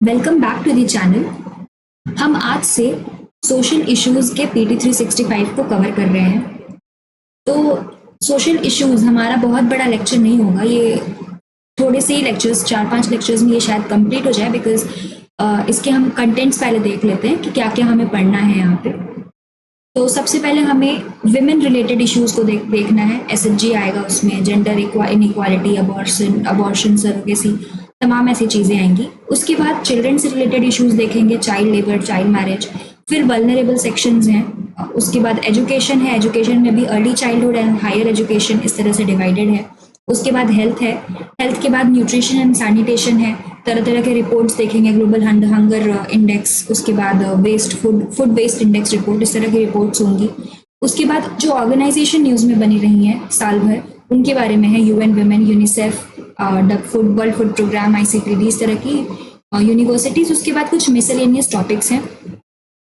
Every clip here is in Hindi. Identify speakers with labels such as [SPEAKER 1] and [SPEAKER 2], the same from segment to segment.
[SPEAKER 1] Welcome back to the channel. हम आज से सोशल इश्यूज के पीटी 365 को कवर कर रहे हैं। तो सोशल इश्यूज हमारा बहुत बड़ा लेक्चर नहीं होगा, ये थोड़े से ही लेक्चर्स, 4-5 लेक्चर्स में ये शायद कंप्लीट हो जाए, बिकॉज इसके हम कंटेंट्स पहले देख लेते हैं कि क्या क्या हमें पढ़ना है यहाँ पे। तो सबसे पहले हमें विमेन रिलेटेड इश्यूज को देखना है। एसएचजी आएगा, उसमें जेंडर इनइक्वालिटी, अबॉर्शन, सरोगेसी, तमाम ऐसी चीज़ें आएंगी। उसके बाद चिल्ड्रन से रिलेटेड इश्यूज देखेंगे, चाइल्ड लेबर, चाइल्ड मैरिज। फिर वल्नरेबल सेक्शंस हैं। उसके बाद एजुकेशन है, एजुकेशन में भी early childhood and higher education इस तरह से डिवाइडेड है। उसके बाद हेल्थ है, हेल्थ के बाद न्यूट्रिशन एंड सैनिटेशन है। तरह तरह के रिपोर्ट्स देखेंगे, ग्लोबल हंगर इंडेक्स, उसके बाद waste food waste index report, इस तरह की रिपोर्ट्स होंगी। उसके बाद जो ऑर्गेनाइजेशन न्यूज़ में बनी रही हैं साल भर, उनके बारे में है, UN women, UNICEF, world food programme, ICPD, इस तरह की यूनिवर्सिटीज। उसके बाद कुछ मिसलेनियस टॉपिक्स हैं,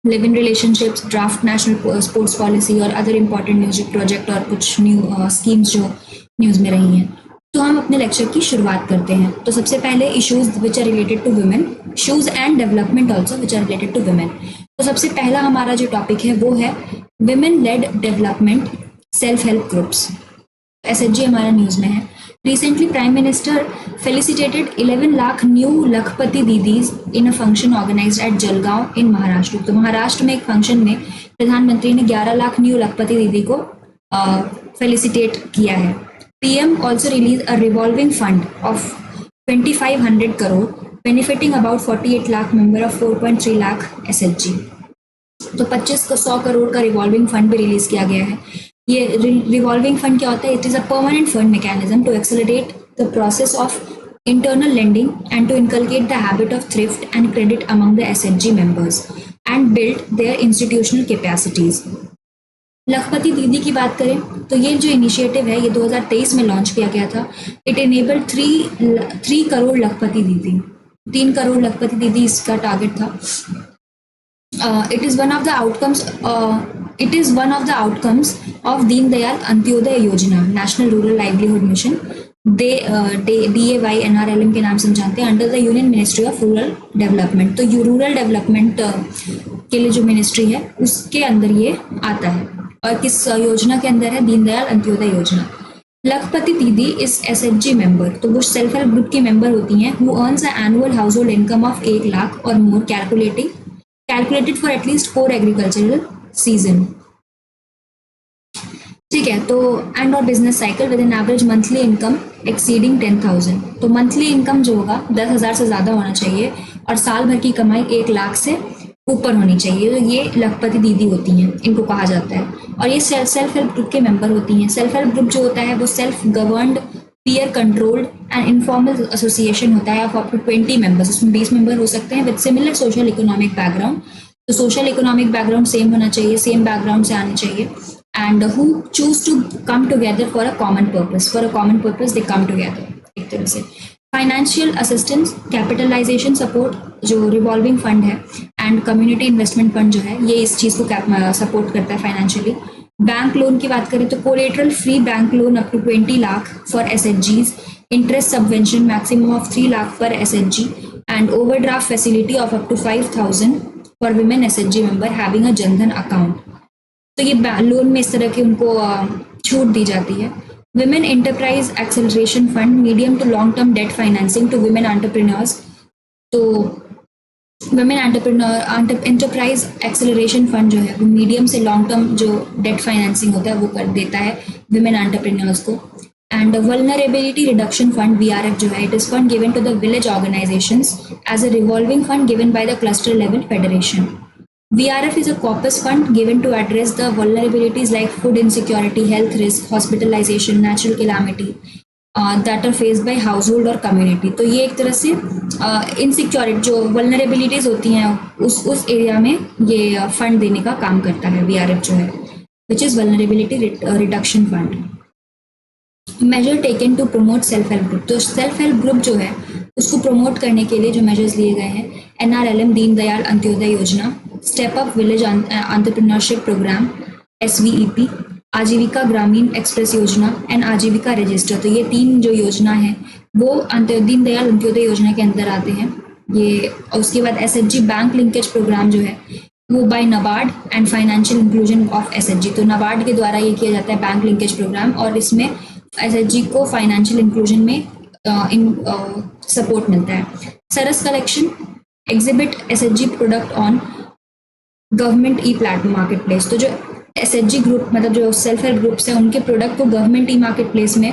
[SPEAKER 1] live in relationships, draft national sports policy और अदर इंपॉर्टेंट न्यूज प्रोजेक्ट और कुछ न्यू स्कीम्स जो न्यूज़ में रही हैं। तो हम अपने लेक्चर की शुरुआत करते हैं। तो सबसे पहले issues which are related to women, issues and development also which are related to women. तो सबसे पहला हमारा जो टॉपिक है वो है women led development self help groups. SHG हमारा न्यूज़ में है। Recently, Prime Minister felicitated 11 lakh new Lakhpati didis in a function organized at Jalgaon in Maharashtra. तो महाराष्ट्र में एक फंक्शन में प्रधानमंत्री ने 11 लाख न्यू लखपति दीदी को फेलिसिटेट किया है। PM also released a revolving fund of 2500 crore benefiting about 48 lakh member of 4.3 lakh SHG। तो 2500 करोड़ का रिवॉल्विंग फंड भी रिलीज किया गया है। ये रिवॉल्विंग फंड क्या होता है? It is a permanent fund mechanism to accelerate the process of internal lending and to inculcate the habit of thrift and credit among the SHG members and build their institutional capacities. Lakhpati Didi की बात करें तो ये जो इनिशिएटिव है ये 2023 में लॉन्च किया गया था। इट एनेबल्ड 3 करोड़ लखपति दीदी, 3 करोड़ लखपति दीदी इसका टारगेट था। It is one of the outcomes of Deen Dayal Antyodaya Yojana, National Rural Livelihood Mission, DAY NRLM के नाम से हम जानते हैं, under the union ministry of rural development. तो रूरल डेवलपमेंट के लिए जो मिनिस्ट्री है उसके अंदर ये आता है। और किस योजना के अंदर है? दीनदयाल अंत्योदय योजना। लखपति दीदी इज एसएचजी मेंबर, तो वो सेल्फ हेल्प ग्रुप की मेंबर होती हैं who earns an annual household income of 1 lakh और more calculated for at least 4 agricultural season. ठीक है, तो एंड और business cycle with an average monthly income exceeding 10,000। तो मंथली इनकम जो होगा 10,000 से ज़्यादा होना चाहिए और साल भर की कमाई 1 लाख से ऊपर होनी चाहिए। तो ये लखपति दीदी होती हैं, इनको कहा जाता है। और ये सेल्फ हेल्प ग्रुप के मेंबर होती हैं। सेल्फ हेल्प ग्रुप जो होता है वो self governed, peer controlled and informal association होता है ऑफ अप टू 20 मेंबर्स। उसमें 20 मेंबर हो सकते हैं with similar social economic background. तो सोशल इकोनॉमिक बैकग्राउंड सेम होना चाहिए, सेम बैकग्राउंड से आने चाहिए। And who choose to come together for a common purpose, they come together एक तरह से। फाइनेंशियल असिस्टेंस, कैपिटलाइजेशन सपोर्ट जो रिवॉल्विंग फंड है, एंड कम्युनिटी इन्वेस्टमेंट फंड जो है ये इस चीज़ को सपोर्ट करता है फाइनेंशियली। बैंक लोन की बात करें तो collateral free bank loan up to 20 lakh for एसएचजीज, interest subvention maximum of 3 lakh पर SHG, and overdraft facility of up to 5,000 for women SHG member having a Jan Dhan account. तो ये लोन में इस तरह की उनको छूट दी जाती है। Women enterprise acceleration fund, medium to long term debt financing to women entrepreneurs. तो विमेन एंटरप्राइज एक्सेलरेशन फंड जो है वो मीडियम से लॉन्ग टर्म जो डेट फाइनेंसिंग होता है वो कर देता है विमेन एंटरप्रेन्योर्स को। And vulnerability reduction fund VRF जो है, it is fund given to the village organisations as a revolving fund given by the cluster level federation. VRF is a corpus fund given to address the vulnerabilities like food insecurity, health risk, hospitalization, natural calamity that are faced by household और community। तो ये एक तरह से इनसिक्योरिटी जो vulnerabilities होती हैं उस एरिया में ये फंड देने का काम करता है VRF जो है, which is vulnerability reduction fund। Measure taken to promote self help group। तो सेल्फ हेल्प ग्रुप जो है उसको प्रमोट करने के लिए जो मेजर्स लिए गए हैं, NRLM Deendayal Antyodaya Yojana, step up village entrepreneurship programme SVEP, Aajeevika ग्रामीण एक्सप्रेस योजना एंड आजीविका रजिस्टर। तो ये 3 जो योजना है वो दीनदयाल अंत्योदय योजना के अंदर आते हैं। ये और उसके बाद एसएचजी बैंक लिंकेज प्रोग्राम जो है वो by NABARD and financial inclusion of SHG. तो नबार्ड के द्वारा ये किया जाता है बैंक लिंकेज प्रोग्राम, और इसमें एसएचजी को फाइनेंशियल इंक्लूजन में सपोर्ट मिलता है। Saras collection exhibit SHG product on government e platform marketplace. तो जो एसएचजी ग्रुप मतलब जो सेल्फ हेल्प ग्रुप्स हैं उनके प्रोडक्ट को गवर्नमेंट ई मार्केट प्लेस में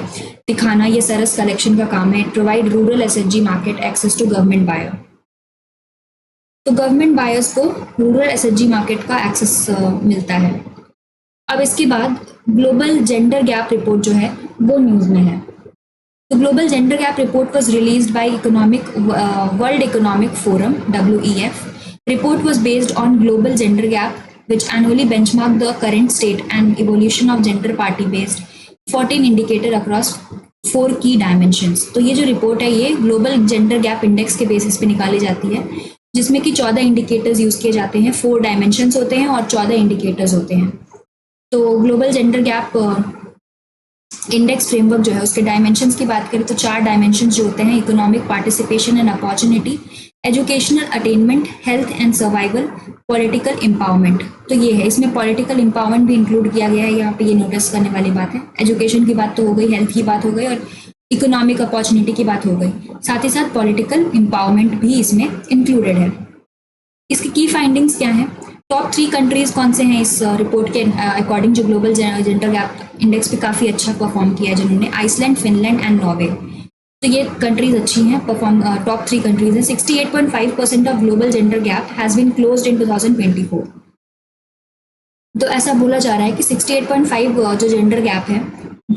[SPEAKER 1] दिखाना ये सरस कलेक्शन का काम है। Provide rural SHG market access to government buyer. तो गवर्नमेंट बायर्स को रूरल एसएचजी मार्केट का एक्सेस मिलता है। अब इसके बाद ग्लोबल जेंडर गैप रिपोर्ट जो है वो न्यूज़ में है। तो global gender gap report was released by World Economic Forum (WEF). Report was based on global gender gap, which annually benchmarked the current state and evolution of gender party-based 14 indicator across 4 key dimensions। तो ये जो रिपोर्ट है ये ग्लोबल जेंडर गैप इंडेक्स के बेसिस पे निकाली जाती है, जिसमें कि 14 इंडिकेटर्स यूज किए जाते हैं। 4 डायमेंशंस होते हैं और 14 इंडिकेटर्स होते हैं। तो global gender gap index framework जो है उसके डायमेंशंस की बात करें तो 4 डायमेंशंस जो होते हैं: economic participation and opportunity, educational attainment, health and survival, political empowerment. तो ये है, इसमें पॉलिटिकल एम्पावरमेंट भी इंक्लूड किया गया है। यहाँ पे ये नोटिस करने वाली बात है। एजुकेशन की बात तो हो गई, हेल्थ की बात हो गई और इकोनॉमिक अपॉर्चुनिटी की बात हो गई, साथ ही साथ पॉलिटिकल एम्पावरमेंट भी इसमें इंक्लूडेड है। इसकी की फाइंडिंग्स क्या है? टॉप 3 कंट्रीज कौन से हैं इस रिपोर्ट के अकॉर्डिंग जो ग्लोबल जेंडर गैप इंडेक्स पे काफ़ी अच्छा परफॉर्म किया है जिन्होंने? Iceland, Finland and Norway. तो ये कंट्रीज अच्छी हैं, परफॉर्म टॉप 3 कंट्रीज हैं। 68.5% of global gender gap has been closed in 2024। तो ऐसा बोला जा रहा है कि 68.5 जो जेंडर गैप है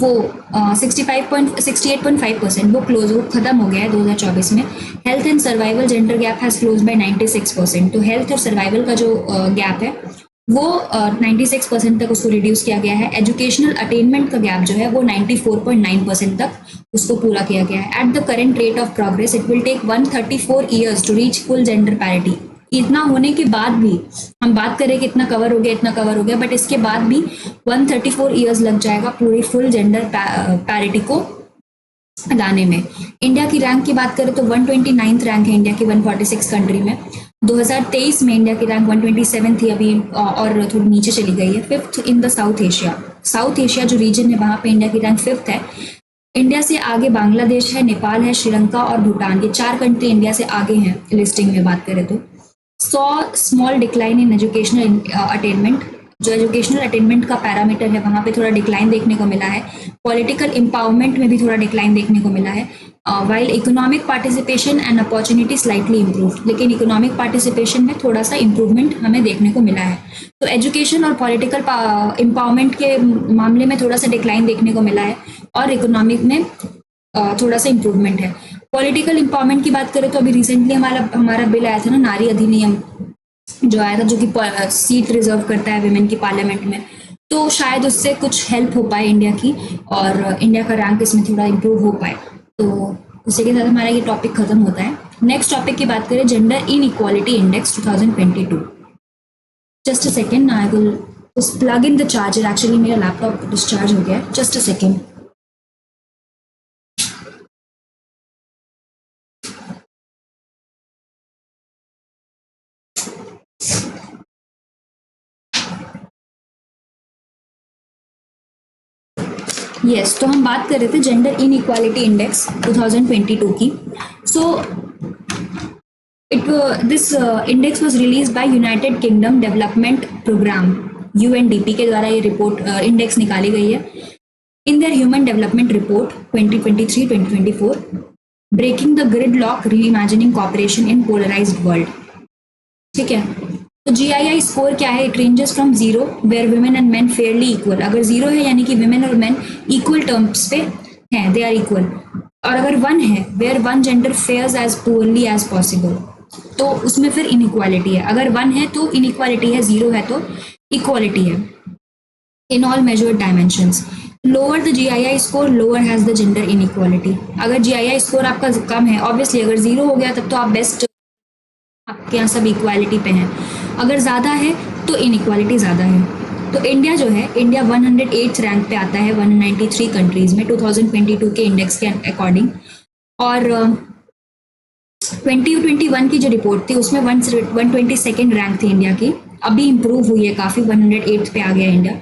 [SPEAKER 1] वो 68.5% वो क्लोज हो खत्म हो गया है 2024 में। Health and survival gender gap has close by 96%। तो हेल्थ और सर्वाइवल का जो गैप है वो 96% तक उसको रिड्यूस किया गया है। एजुकेशनल अटेनमेंट का गैप जो है वो 94.9% तक उसको पूरा किया गया है। At the current rate of progress it will take 134 years to reach full gender parity. इतना होने के बाद भी हम बात करें कि इतना कवर हो गया, इतना कवर हो गया, बट इसके बाद भी 134 ईयर्स लग जाएगा पूरी फुल जेंडर पैरिटी को लाने में। इंडिया की रैंक की बात करें तो 129th रैंक है इंडिया की 146 कंट्री में। 2023 में इंडिया की रैंक 127 थी अभी और थोड़ी नीचे चली गई है। 5th in the south Asia. South Asia जो रीजन है वहाँ पे इंडिया की रैंक 5th है। इंडिया से आगे बांग्लादेश है, नेपाल है, श्रीलंका और भूटान। ये 4 कंट्री इंडिया से आगे हैं लिस्टिंग में बात करें तो। Small decline in educational attainment. जो एजुकेशनल अटेनमेंट का पैरामीटर है वहाँ पे थोड़ा डिक्लाइन देखने को मिला है। पॉलिटिकल एम्पावरमेंट में भी थोड़ा डिक्लाइन देखने को मिला है। While economic participation and opportunity slightly improve, लेकिन इकोनॉमिक पार्टिसिपेशन में थोड़ा सा इम्प्रूवमेंट हमें देखने को मिला है। तो एजुकेशन और पॉलिटिकल एम्पावरमेंट के मामले में थोड़ा सा डिक्लाइन देखने को मिला है और इकोनॉमिक में थोड़ा सा इम्प्रूवमेंट है। पॉलिटिकल एम्पावरमेंट की बात करें तो अभी रिसेंटली हमारा बिल आया था ना, नारी अधिनियम जो आया था, जो कि सीट रिजर्व करता है विमेन की पार्लियामेंट में। तो शायद उससे कुछ हेल्प हो पाए इंडिया की और इंडिया का रैंक इसमें थोड़ा इम्प्रूव हो पाए। तो उसी के साथ हमारा ये टॉपिक खत्म होता है। नेक्स्ट टॉपिक की बात करें, gender inequality index 2022। Just a second, I will plug in the charger. Actually मेरा लैपटॉप डिस्चार्ज हो गया है। Just a second. यस, तो हम बात कर रहे थे जेंडर इनइक्वालिटी इंडेक्स 2022 की। So this index was release by United Kingdom Development Programme UNDP के द्वारा ये रिपोर्ट इंडेक्स निकाली गई है। In their human development report 2023-2024 breaking the gridlock reimagining cooperation in polarised world. ठीक है, तो GII स्कोर क्या है? It ranges from 0 where women and men fairly equal. अगर 0 है यानी कि वुमेन और मेन इक्वल टर्म्स पे हैं, दे आर इक्वल। और अगर 1 है where one gender fares as poorly as possible, तो उसमें फिर इनइक्वालिटी है। अगर 1 है तो इनइक्वालिटी है, 0 है तो इक्वालिटी है in all measured dimensions. Lower the GII score lower has the gender inequality. अगर GII स्कोर आपका कम है, ऑब्वियसली अगर 0 हो गया तब तो आप बेस्ट, आपके यहाँ सब इक्वालिटी पे हैं। अगर ज़्यादा है तो इनइक्वालिटी ज़्यादा है। तो इंडिया जो है, इंडिया 108th रैंक पे आता है 193 कंट्रीज़ में 2022 के इंडेक्स के अकॉर्डिंग। और 2021 की जो रिपोर्ट थी उसमें 122nd रैंक थी इंडिया की, अभी इंप्रूव हुई है काफ़ी, 108 पे आ गया इंडिया।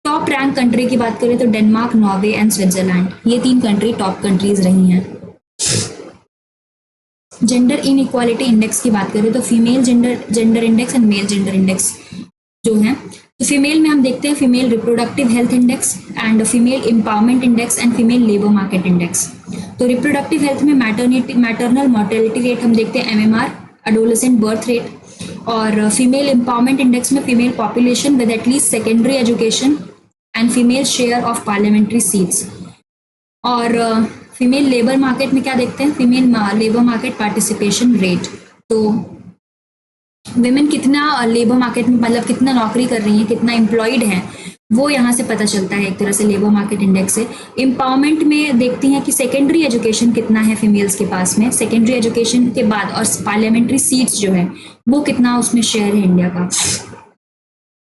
[SPEAKER 1] टॉप रैंक कंट्री की बात करें तो डेनमार्क, नॉर्वे एंड स्विट्जरलैंड, ये 3 कंट्री टॉप कंट्रीज रही हैं। जेंडर इन इक्वालिटी इंडेक्स की बात करें तो female gender index and male gender index जो है, तो फीमेल में हम देखते हैं female reproductive health index and female empowerment index and female labour market index. तो रिप्रोडक्टिव हेल्थ में मैटरनल मोर्टेलिटी रेट हम देखते हैं MMR, एडोलेसेंट बर्थ रेट, और फीमेल एम्पावरमेंट इंडेक्स में female population with at least secondary education and female share of parliamentary seats. और फीमेल लेबर मार्केट में क्या देखते हैं, female labour market participation rate. तो विमेन कितना लेबर मार्केट में, मतलब कितना नौकरी कर रही हैं, कितना एम्प्लॉयड हैं, वो यहाँ से पता चलता है एक तरह से लेबर मार्केट इंडेक्स से। एम्पावरमेंट में देखती हैं कि सेकेंडरी एजुकेशन कितना है फीमेल्स के पास में, सेकेंडरी एजुकेशन के बाद, और पार्लियामेंट्री सीट्स जो है वो कितना उसमें शेयर है इंडिया का।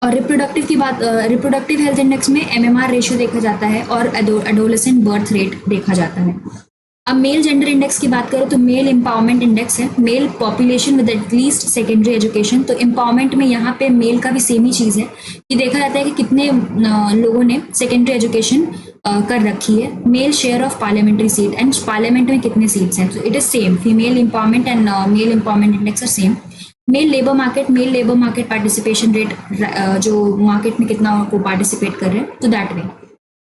[SPEAKER 1] और रिप्रोडक्टिव की बात, रिप्रोडक्टिव हेल्थ इंडेक्स में MMR रेशियो देखा जाता है और एडोलेसेंट बर्थ रेट देखा जाता है। अब मेल जेंडर इंडेक्स की बात करें तो मेल एम्पावरमेंट इंडेक्स है, mail population with at least secondary education. तो एम्पावरमेंट में यहाँ पे मेल का भी सेम ही चीज़ है कि देखा जाता है कि कितने लोगों ने सेकेंडरी एजुकेशन कर रखी है, male share of parliamentary seat and parliament में कितने सीट्स हैं। तो it is same, female empowerment and male empowerment index are same. Male labour market participation rate, जो मार्केट में कितना वो पार्टिसिपेट कर रहे हैं, तो दैट वे।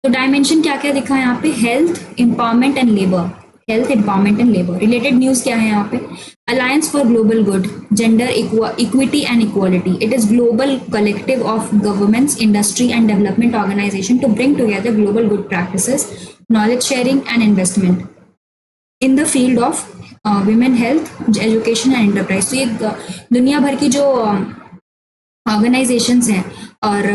[SPEAKER 1] तो डायमेंशन क्या क्या दिखा है यहाँ पे, health empowerment and labour, health empowerment and labour. Related news क्या है यहाँ पे, alliance for global good, gender equity and equality. It is global collective of governments, industry and development organisation to bring together global good practices, knowledge sharing and investment in the field of women health, education and enterprise. तो ये दुनिया भर की जो ऑर्गेनाइजेशंस हैं और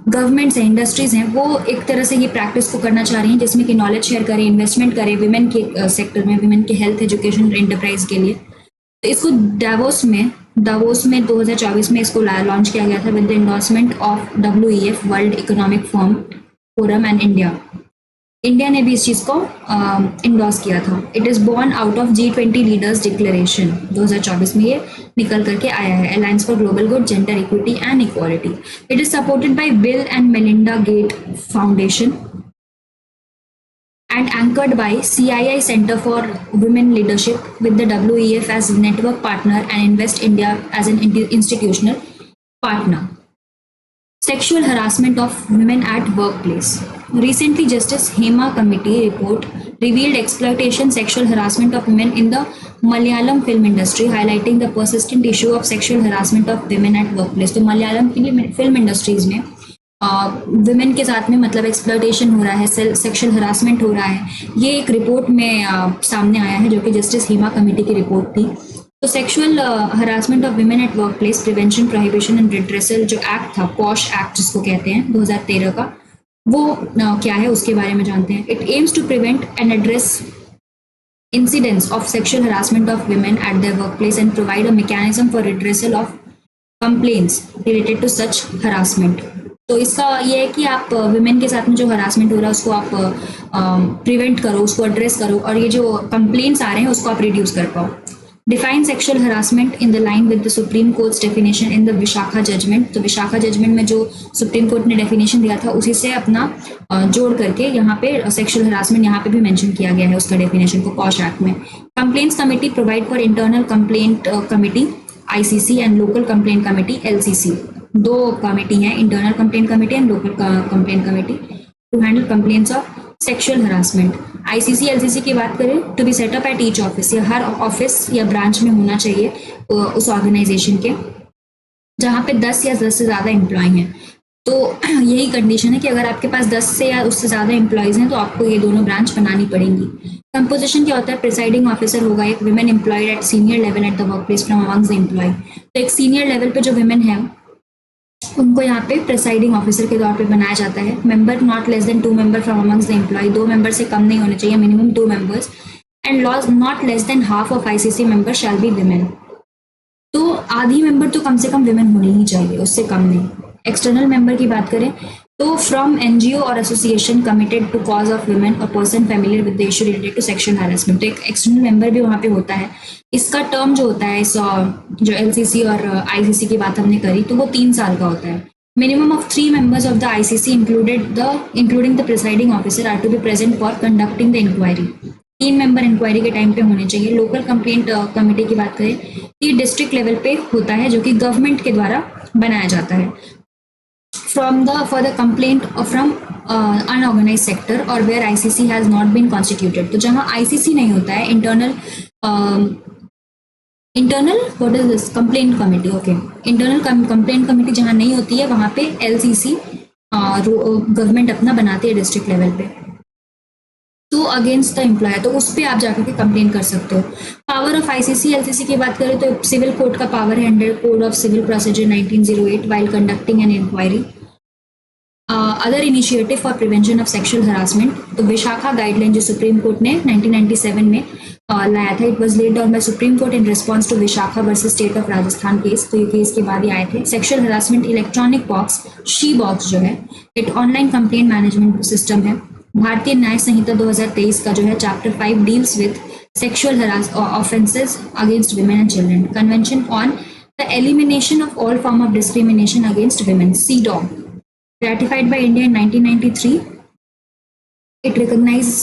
[SPEAKER 1] गवर्नमेंट्स हैं, इंडस्ट्रीज हैं, वो एक तरह से ये प्रैक्टिस को करना चाह रही हैं जिसमें कि नॉलेज शेयर करें, इन्वेस्टमेंट करें विमेन के सेक्टर में, विमेन के हेल्थ, एजुकेशन, एंटरप्राइज के लिए। तो इसको डावोस में 2024 में इसको लॉन्च किया गया था with the endorsement of WEF, world economic forum and India ने भी इस चीज़ को इंडोर्स किया था। It is born out of G20 leaders declaration, 2024 में ये निकल करके आया है, alliance for global good, gender equity and equality. It is supported by Bill and Melinda Gates foundation and anchored by CII Center for Women Leadership with the WEF as network partner and Invest India as an institutional partner. Sexual harassment of women at workplace. Recently, Justice Hema Committee report revealed exploitation, sexual harassment of women in the Malayalam film industry, highlighting the persistent issue of sexual harassment of women at workplace. तो मलयालम की फिल्म इंडस्ट्रीज में विमेन के साथ में मतलब एक्सप्लॉयटेशन हो रहा है, सेक्सुअल हरासमेंट हो रहा है। ये एक रिपोर्ट में सामने आया है जो कि जस्टिस हेमा कमेटी की रिपोर्ट थी। तो sexual harassment of women at work place prevention, prohibition and redressal जो एक्ट था, पॉश एक्ट जिसको कहते हैं 2013 का, वो क्या है उसके बारे में जानते हैं। It aims to prevent and address incidents of sexual harassment of women at their workplace and provide a mechanism for redressal of complaints related to such harassment. तो इसका ये है कि आप विमेन के साथ में जो हरासमेंट हो रहा है उसको आप प्रिवेंट करो, उसको एड्रेस करो, और ये जो कंप्लेंट्स आ रहे हैं उसको आप रिड्यूस कर पाओ। Define sexual harassment in the line with the Supreme Court's definition in the Vishakha judgment. तो विशाखा जजमेंट में जो सुप्रीम कोर्ट ने डेफिनेशन दिया था उसी से अपना जोड़ करके यहाँ पे सेक्सुअल हरासमेंट यहाँ पे भी मेंशन किया गया है उसका डेफिनेशन को पॉश एक्ट में। Complaints committee provide for internal complaint committee ICC and local complaint committee LCC। दो कमेटी हैं, internal complaint committee and local complaint committee, to handle complaints of sexual harassment. ICC LCC की बात करें to be set up at each office, या हर ऑफिस या ब्रांच में होना चाहिए उस ऑर्गेनाइजेशन के जहाँ पे 10 या 10 से ज़्यादा एम्प्लॉय हैं। तो यही कंडीशन है कि अगर आपके पास 10 से या उससे ज़्यादा एम्प्लॉयज़ हैं तो आपको ये दोनों ब्रांच बनानी पड़ेंगी। कंपोजिशन क्या होता है, प्रिसाइडिंग ऑफिसर होगा एक women employed at senior level at the work place from amongst the employee. तो एक सीनियर लेवल पे जो विमेन है उनको यहाँ पे प्रिसाइडिंग ऑफिसर के तौर पे बनाया जाता है। Member not less than 2 member from amongst the employee, 2 member से कम नहीं होने चाहिए, minimum 2 members, and laws not less than half of ICC member shall be women. तो आधी मेंबर तो कम से कम विमेन होनी ही चाहिए, उससे कम नहीं। एक्सटर्नल मेंबर की बात करें तो फ्रॉम एनजीओ और association committed to cause of women और person familiar with the issue related to sexual harassment, तो एक एक्सटर्नल मेंबर भी वहाँ पे होता है। इसका टर्म जो होता है इस जो एलसीसी और आईसीसी की बात हमने करी, तो वो 3 साल का होता है। Minimum of 3 members of the ICC including the presiding officer are to be present for conducting the inquiry। 3 member inquiry के टाइम पे होने चाहिए। लोकल कंप्लेंट कमेटी की बात करें, ये डिस्ट्रिक्ट लेवल पे होता है जो कि गवर्नमेंट के द्वारा बनाया जाता है। for the complaint from unorganized sector or where ICC has not been constituted, तो जहाँ ICC नहीं होता है, internal what is this complaint committee, okay, internal complaint committee जहाँ नहीं होती है वहाँ पे एलसीसी गवर्नमेंट अपना बनाती है डिस्ट्रिक्ट लेवल पे। तो अगेंस्ट द एम्प्लॉयर, तो उस पर आप जाकर के कंप्लेन कर सकते हो। पावर ऑफ आईसीसी एलसीसी की बात करें तो सिविल कोर्ट का पावर है under code of civil procedure 1908 while conducting an inquiry. Other initiative for prevention of sexual harassment, तो विशाखा गाइडलाइन जो सुप्रीम कोर्ट ने 1997 में लाया था, it was laid down by Supreme Court in response to Vishakha versus state of Rajasthan case, तो ये केस के बाद ही आए थे। Sexual harassment electronic box, she box जो है एक ऑनलाइन कंप्लेंट मैनेजमेंट सिस्टम है। भारतीय न्याय संहिता 2023 का जो है chapter 5 deals with sexual offences against women and children। Convention on the elimination of all form of discrimination against women, CEDAW, ratified by India in 1993, it recognizes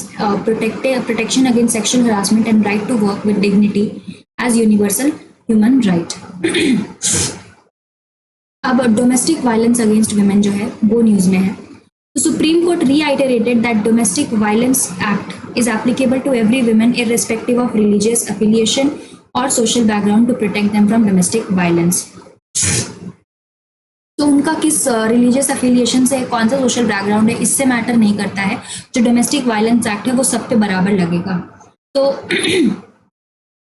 [SPEAKER 1] protection against sexual harassment and right to work with dignity as universal human right। अब डोमेस्टिक वायलेंस अगेंस्ट women जो है वो न्यूज में है। तो Supreme court reiterated that domestic violence act is applicable to every woman irrespective of religious affiliation or social background to protect them from domestic violence। तो उनका किस रिलीजियस एफिलिएशन से, कौन सा सोशल बैकग्राउंड है, इससे मैटर नहीं करता है। जो डोमेस्टिक वायलेंस एक्ट है वो सब पे बराबर लगेगा। तो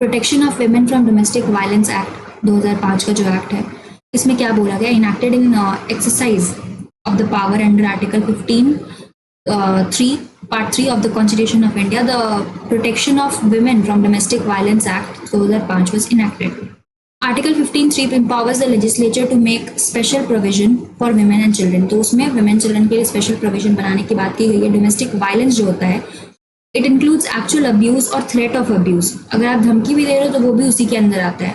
[SPEAKER 1] protection of women from domestic violence act 2005 का जो एक्ट है, इसमें क्या बोला गया, enacted in exercise of the power under article 15(3) part 3 of the constitution of India, the protection of women from domestic violence act 2005 was enacted। Article 15(3) empowers the legislature to make special provision for women and children, तो उसमें women children के लिए स्पेशल प्रोविजन बनाने की बात की गई है। डोमेस्टिक वायलेंस जो होता है इट इंक्लूड्स एक्चुअल अब्यूज और थ्रेट ऑफ अब्यूज, अगर आप धमकी भी दे रहे हो तो वो भी उसी के अंदर आता है,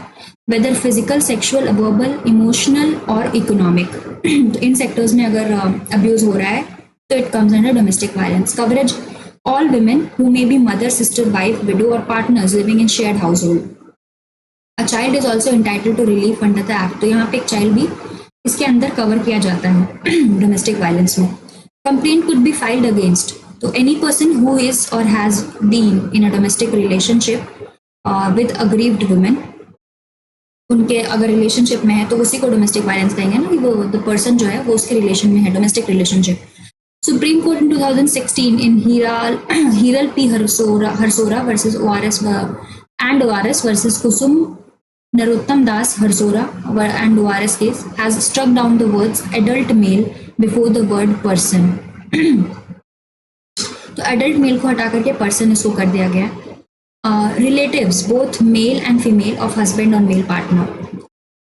[SPEAKER 1] whether physical, sexual, verbal, emotional और इकोनॉमिक। तो इन सेक्टर्स में अगर अब्यूज हो रहा है तो it comes under domestic violence. Coverage all women who may be mother, sister, wife, widow or partners living in shared household। A child is also entitled to relief under the act, तो यहाँ पे एक चाइल्ड भी इसके अंदर कवर किया जाता है डोमेस्टिक वायलेंस में। Complaint could be filed against, तो एनी पर्सन हु इज और has been in a domestic relationship with aggrieved women, उनके अगर रिलेशनशिप में है तो उसी को डोमेस्टिक वायलेंस कहेंगे ना, कि वो द पर्सन जो है वो उसके रिलेशन में है, domestic relationship. Supreme Court in 2016 in Hiral P Harsora versus ORS and ORS versus Kusum Narottam Das Harsora and ORS case has struck down the words adult male before the word person। तो adult male को हटा करके person इसको कर दिया गया। Relatives both male and female of husband or male partner,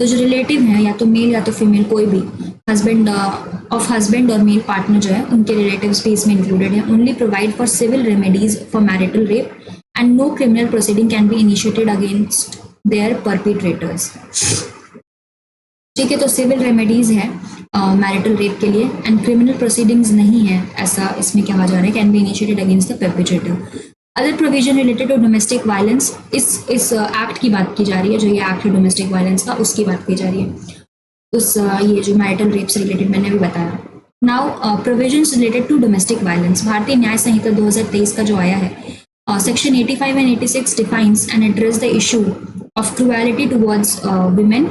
[SPEAKER 1] तो जो रिलेटिव हैं या तो मेल या तो फीमेल कोई भी हस्बैंड ऑफ हस्बैंड और मेल पार्टनर जो है उनके रिलेटिव्स भी इसमें इंक्लूडेड हैं। Only provide for civil remedies for marital rape and no criminal proceeding can be initiated against their perpetrators। ठीक है, तो सिविल रेमेडीज है मैरिटल रेप के लिए एंड क्रिमिनल प्रोसीडिंग्स नहीं है, ऐसा इसमें कहा जा रहा है, can be initiated against the perpetrator. Other provision related to domestic violence, इस एक्ट की बात की जा रही है, जो ये एक्ट है डोमेस्टिक वायलेंस का, उसकी बात की जा रही है। उस ये जो मैरिटल रेप से रिलेटेड मैंने भी बताया। Now provisions related to domestic violence, Bharatiya Nyaya Sanhita 2023 का जो आया है, Section 85 and 86 defines and address the issue of cruelty towards women,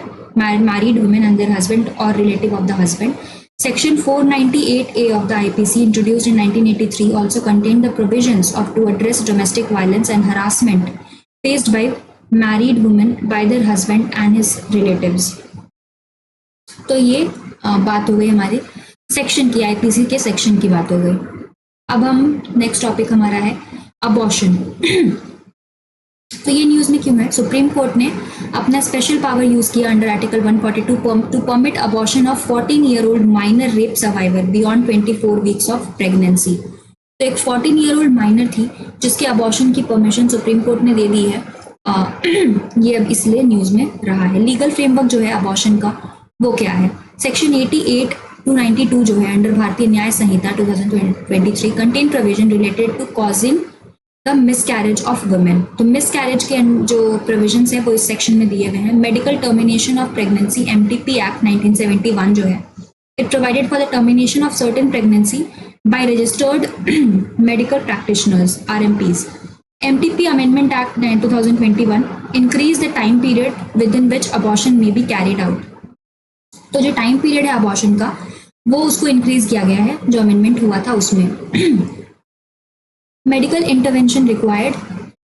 [SPEAKER 1] married women and their husband or relative of the husband। Section 498A of the IPC introduced in 1983 also contained the provisions of to address domestic violence and harassment faced by married women by their husband and his relatives। तो ये बात हो गई हमारी सेक्शन की, आईपीसी के सेक्शन की बात हो गई। अब हम नेक्स्ट टॉपिक हमारा है अबॉर्शन। तो ये न्यूज़ में क्यों है? सुप्रीम कोर्ट ने अपना स्पेशल पावर यूज किया under article 142 to permit abortion of 14-year-old minor rape survivor beyond 24 weeks of pregnancy. तो एक 14-year-old माइनर थी जिसके अबॉर्शन की परमिशन सुप्रीम कोर्ट ने दे दी है। ये अब इसलिए न्यूज में रहा है। लीगल फ्रेमवर्क जो है अबॉर्शन का वो क्या है? सेक्शन 88 टू 92 जो है under Bharatiya Nyaya Sanhita 2023 contain provision related to causing the miscarriage of women. तो मिसकैरेज के जो प्रोविजंस है वो इस सेक्शन में दिए गए हैं। Medical termination of pregnancy MTP act 1971 जो है, it provided for the termination of certain pregnancy by registered medical practitioners RMPs. MTP Amendment Act 2021 increased the time period within which abortion may be carried out. तो जो टाइम पीरियड है अबॉर्शन का वो उसको इंक्रीज किया गया है जो अमेंडमेंट हुआ था उसमें। Medical intervention required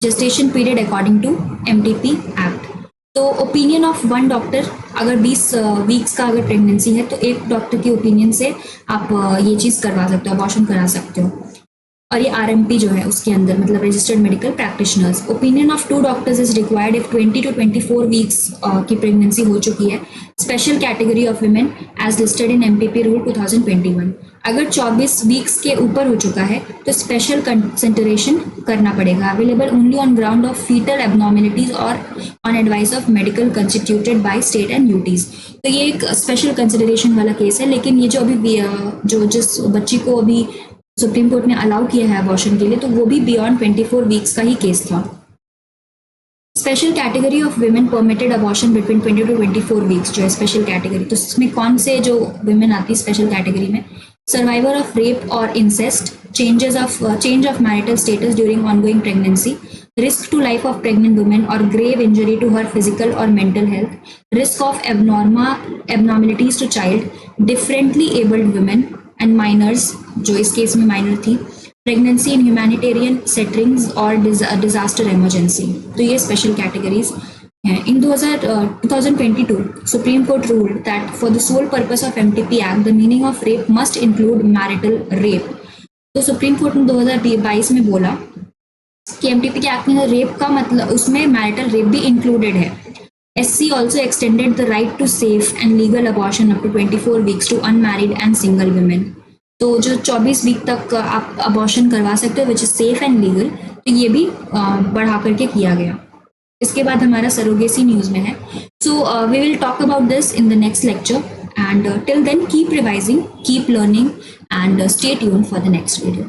[SPEAKER 1] gestation period according to MTP act. तो ओपिनियन ऑफ वन डॉक्टर, अगर 20 वीक्स का अगर प्रेगनेंसी है तो एक डॉक्टर की ओपिनियन से आप ये चीज़ करवा सकते हो, अबॉर्शन करा सकते हो। और ये RMP जो है उसके अंदर मतलब registered medical practitioners. Opinion of 2 doctors is required if 20 to 24 weeks की प्रेगनेंसी हो चुकी है। Special category of women as listed in MPP rule 2021। अगर 24 वीक्स के ऊपर हो चुका है तो स्पेशल कंसिडरेशन करना पड़ेगा। Available only on ground of fetal abnormalities और on advice of medical constituted by state and UTs. तो ये एक स्पेशल कंसिडरेशन वाला केस है। लेकिन ये जो अभी जो जिस बच्ची को अभी सुप्रीम कोर्ट ने अलाउ किया है अबॉर्शन के लिए तो वो भी बियॉन्ड 24 वीक्स का ही केस था। Special category of women permitted abortion between 20 to 24 weeks जो है स्पेशल कैटेगरी। तो इसमें कौन से जो वुमेन आती है स्पेशल कैटेगरी में? सर्वाइवर ऑफ रेप और incest, change of marital status during ongoing pregnancy, risk to life of pregnant women or grave injury to her physical or mental health, risk of abnormalities to child, differently abled women and minors जो इस केस में माइनर थी, प्रेगनेंसी इन ह्यूमैनिटेरियन सेटिंग्स और डिजास्टर इमरजेंसी। तो ये स्पेशल कैटेगरीज हैं। In 2022 Supreme Court ruled that for the sole purpose of MTP act the meaning of rape must include marital rape. तो सुप्रीम कोर्ट ने 2022 में बोला कि MTP के एक्ट में रेप का मतलब उसमें मैरिटल रेप भी इंक्लूडेड है। SC also extended the right to safe and legal abortion up to 24 weeks to unmarried and single women। तो जो 24 वीक तक आप अबॉर्शन करवा सकते हो which is safe and legal, तो ये भी बढ़ा करके किया गया। इसके बाद हमारा सरोगेसी न्यूज में है। So we will talk about this in the next lecture and till then keep revising, keep learning and stay tuned for the next video.